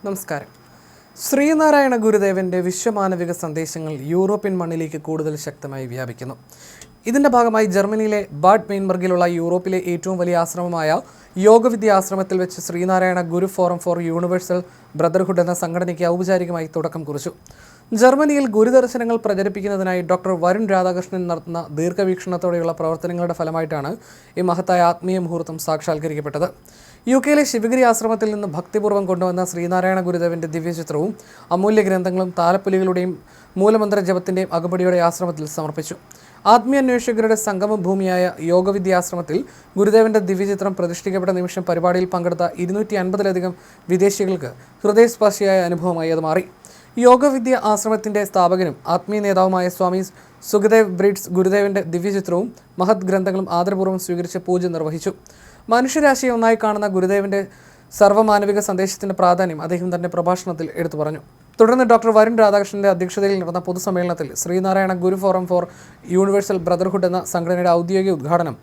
നമസ്കാരം. ശ്രീനാരായണ ഗുരുദേവന്റെ വിശ്വമാനവിക സന്ദേശങ്ങൾ യൂറോപ്യൻ മണ്ണിലേക്ക് കൂടുതൽ ശക്തമായി വ്യാപിക്കുന്നു. ഇതിന്റെ ഭാഗമായി ജർമ്മനിയിലെ ബാഡ് മെയിൻബർഗിലുള്ള യൂറോപ്പിലെ ഏറ്റവും വലിയ ആശ്രമമായ യോഗവിദ്യ ആശ്രമത്തിൽ വെച്ച് ശ്രീനാരായണ ഗുരു ഫോറം ഫോർ യൂണിവേഴ്സൽ ബ്രദർഹുഡ് എന്ന സംഘടനയ്ക്ക് ഔപചാരികമായി തുടക്കം കുറിച്ചു. ജർമ്മനിയിൽ ഗുരുദർശനങ്ങൾ പ്രചരിപ്പിക്കുന്നതിനായി ഡോക്ടർ വരുൺ രാധാകൃഷ്ണൻ നടത്തുന്ന ദീർഘവീക്ഷണത്തോടെയുള്ള പ്രവർത്തനങ്ങളുടെ ഫലമായിട്ടാണ് ഈ മഹത്തായ ആത്മീയ മുഹൂർത്തം സാക്ഷാത്കരിക്കപ്പെട്ടത്. യുകെയിലെ ശിവഗിരി ആശ്രമത്തിൽ നിന്ന് ഭക്തിപൂർവ്വം കൊണ്ടുവന്ന ശ്രീനാരായണ ഗുരുദേവന്റെ ദിവ്യചിത്രവും അമൂല്യ ഗ്രന്ഥങ്ങളും താലപ്പൊലികളുടെയും മൂലമന്ത്ര ജപത്തിൻ്റെയും അകമ്പടിയോടെ ആശ്രമത്തിൽ സമർപ്പിച്ചു. ആത്മീയാന്വേഷകരുടെ സംഗമഭൂമിയായ യോഗവിദ്യാശ്രമത്തിൽ ഗുരുദേവന്റെ ദിവ്യചിത്രം പ്രതിഷ്ഠിക്കപ്പെട്ട നിമിഷം പരിപാടിയിൽ പങ്കെടുത്ത 250-ലധികം വിദേശികൾക്ക് ഹൃദയസ്പർശിയായ അനുഭവമായി അത് മാറി. യോഗവിദ്യ ആശ്രമത്തിന്റെ സ്ഥാപകനും ആത്മീയ നേതാവുമായ സ്വാമി സുഖദേവ് ബ്രിഡ്സ് ഗുരുദേവന്റെ ദിവ്യചിത്രവും മഹത് ഗ്രന്ഥങ്ങളും ആദരപൂർവ്വം സ്വീകരിച്ച് പൂജ നിർവഹിച്ചു. മനുഷ്യരാശിയെ ഒന്നായി കാണുന്ന ഗുരുദേവന്റെ സർവ്വമാനവിക സന്ദേശത്തിന്റെ പ്രാധാന്യം അദ്ദേഹം തന്റെ പ്രഭാഷണത്തിൽ എടുത്തു പറഞ്ഞു. തുടർന്ന് ഡോക്ടർ വരുൺ രാധാകൃഷ്ണന്റെ അധ്യക്ഷതയിൽ നടന്ന പൊതുസമ്മേളനത്തിൽ ശ്രീനാരായണ ഗുരു ഫോറം ഫോർ യൂണിവേഴ്സൽ ബ്രദർഹുഡ് എന്ന സംഘടനയുടെ ഔദ്യോഗിക ഉദ്ഘാടനം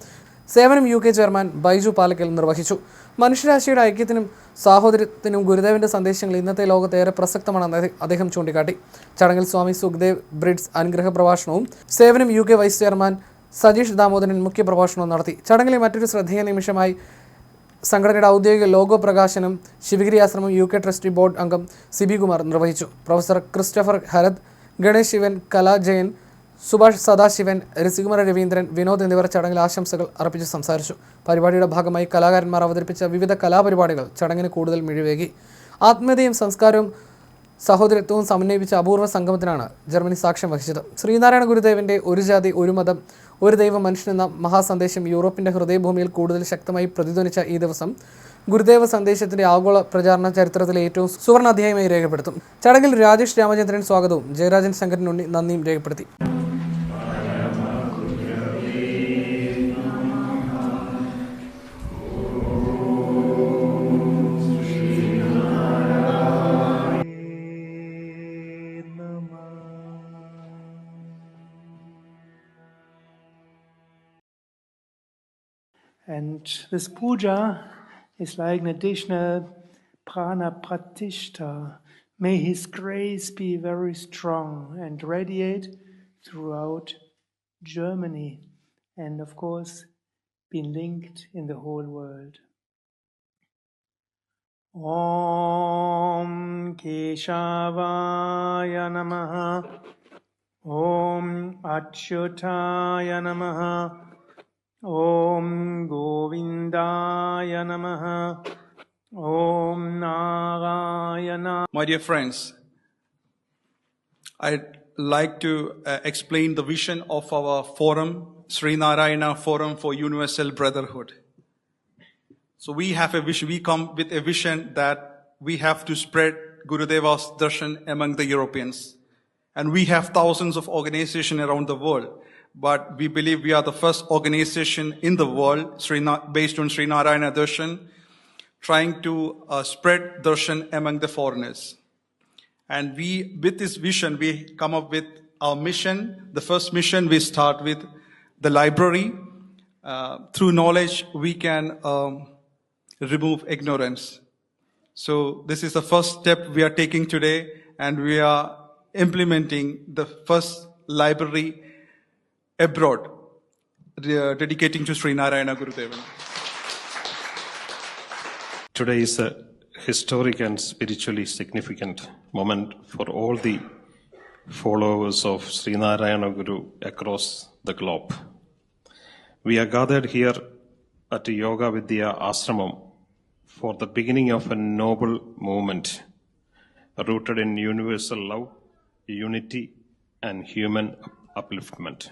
സേവനം UK ചെയർമാൻ ബൈജു പാലക്കൽ നിർവഹിച്ചു. മനുഷ്യരാശിയുടെ ഐക്യത്തിനും സാഹോദര്യത്തിനും ഗുരുദേവന്റെ സന്ദേശങ്ങൾ ഇന്നത്തെ ലോകത്ത് ഏറെ പ്രസക്തമാണെന്ന് അദ്ദേഹം ചൂണ്ടിക്കാട്ടി. ചടങ്ങിൽ സ്വാമി സുഖദേവ് ബ്രിഡ്സ് അനുഗ്രഹ പ്രഭാഷണവും സേവനം UK vice chairman Sajeesh Damodaran മുഖ്യ പ്രഭാഷണവും നടത്തി. ചടങ്ങിലെ മറ്റൊരു ശ്രദ്ധേയ നിമിഷമായി സംഘടനയുടെ ഔദ്യോഗിക ലോഗോ പ്രകാശനം ശിവഗിരി ആശ്രമം UK ട്രസ്റ്റി ബോർഡ് അംഗം സിബി കുമാർ നിർവഹിച്ചു. പ്രൊഫസർ ക്രിസ്റ്റഫർ ഹരദ്, ഗണേഷ് ശിവൻ, കലാ ജയൻ, സുഭാഷ് സദാശിവൻ, രസികുമാര രവീന്ദ്രൻ, വിനോദ് എന്നിവർ ചടങ്ങിൽ ആശംസകൾ അർപ്പിച്ച് സംസാരിച്ചു. പരിപാടിയുടെ ഭാഗമായി കലാകാരന്മാർ അവതരിപ്പിച്ച വിവിധ കലാപരിപാടികൾ ചടങ്ങിന് കൂടുതൽ മിഴിവേകി. ആത്മീയതയും സംസ്കാരവും സഹോദരത്വവും സമന്വയിപ്പിച്ച അപൂർവ സംഗമത്തിനാണ് ജർമ്മനി സാക്ഷ്യം വഹിച്ചത്. ശ്രീനാരായണ ഗുരുദേവന്റെ ഒരു ജാതി ഒരു മതം ഒരു ദൈവം മനുഷ്യൻ എന്ന മഹാസന്ദേശം യൂറോപ്പിന്റെ ഹൃദയഭൂമിയിൽ കൂടുതൽ ശക്തമായി പ്രതിധ്വനിച്ച ഈ ദിവസം ഗുരുദേവ സന്ദേശത്തിന്റെ ആഗോള പ്രചാരണ ചരിത്രത്തിലെ ഏറ്റവും സുവർണ അധ്യായമായി രേഖപ്പെടുത്തും. ചടങ്ങിൽ രാജേഷ് രാമചന്ദ്രൻ സ്വാഗതവും ജയരാജൻ ശങ്കരൻ ഉണ്ണി നന്ദിയും രേഖപ്പെടുത്തി. And this puja is like an additional prana pratishta. May His grace be very strong and radiate throughout Germany and of course be linked in the whole world. Om Keshavaya Namaha. Om Achyutaya Namaha. Om Govindaya Namaha. Om Narayana. My dear friends, I'd like to explain the vision of our forum, Srinarayana Forum for Universal Brotherhood. So we have a vision, we come with a vision that we have to spread Gurudeva's darshan among the Europeans. And we have thousands of organizations around the world. But we believe we are the first organization in the world based on Srinarayana Darshan, trying to spread darshan among the foreigners. And with this vision, we come up with our mission. The first mission we start with the library. Through knowledge, we can remove ignorance. So this is the first step we are taking today, and we are implementing the first library abroad, dedicating to Srinarayana Gurudeva. Today is a historic and spiritually significant moment for all the followers of Srinarayana Guru across the globe. We are gathered here at Yoga Vidya Ashramam for the beginning of a noble movement rooted in universal love, unity, and human upliftment.